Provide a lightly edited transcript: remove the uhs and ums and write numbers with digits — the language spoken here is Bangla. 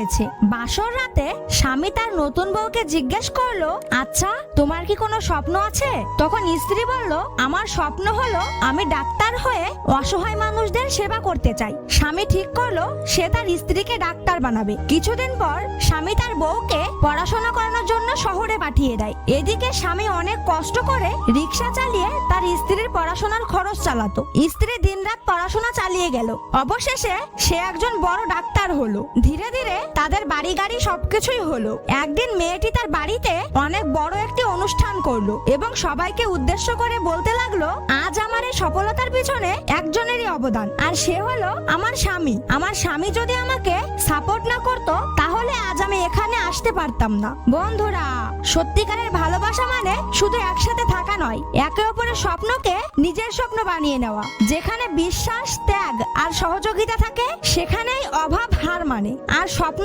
হয়েছে। বাসর রাতে স্বামী তার নতুন বউকে জিজ্ঞেস করলো, আচ্ছা তোমার কি কোনো স্বপ্ন আছে? তখন স্ত্রী বলল, আমার স্বপ্ন হলো আমি ডাক্তার হয়ে অসহায় মানুষদের সেবা করতে চাই। স্বামী ঠিক করলো সে তার স্ত্রীকে ডাক্তার বানাবে। কিছুদিন পর স্বামী তার বউকে পড়াশোনা করানোর জন্য শহরে পাঠিয়ে দেয়। এদিকে স্বামী অনেক কষ্ট করে রিক্সা চালিয়ে তার স্ত্রীর পড়াশোনার খরচ চালাতো। স্ত্রী দিনরাত পড়াশোনা চালিয়ে গেল। অবশেষে সে একজন বড় ডাক্তার হলো। ধীরে ধীরে তাদের বাড়ি গাড়ি সবকিছুই হলো। একদিন মেয়েটি তার বাড়িতে অনেক বড় একটি অনুষ্ঠান করলো এবং সবাইকে উদ্দেশ্য করে বলতে লাগলো, আজ আমার এই সফলতার পিছনে একজনেরই অবদান, আর সে হলো আমার স্বামী। আমার স্বামী যদি আমাকে সাপোর্ট না করতো তাহলে আজ আমি এখানে আসতে পারতাম না। বন্ধুরা, সত্যিকারের ভালোবাসা মানে শুধু একসাথে থাকা নয়, একে অপরের স্বপ্নকে নিজের স্বপ্ন বানিয়ে নেওয়া। যেখানে বিশ্বাস, ত্যাগ আর সহযোগিতা থাকে সেখানেই অভাব হার মানে, আর স্বপ্ন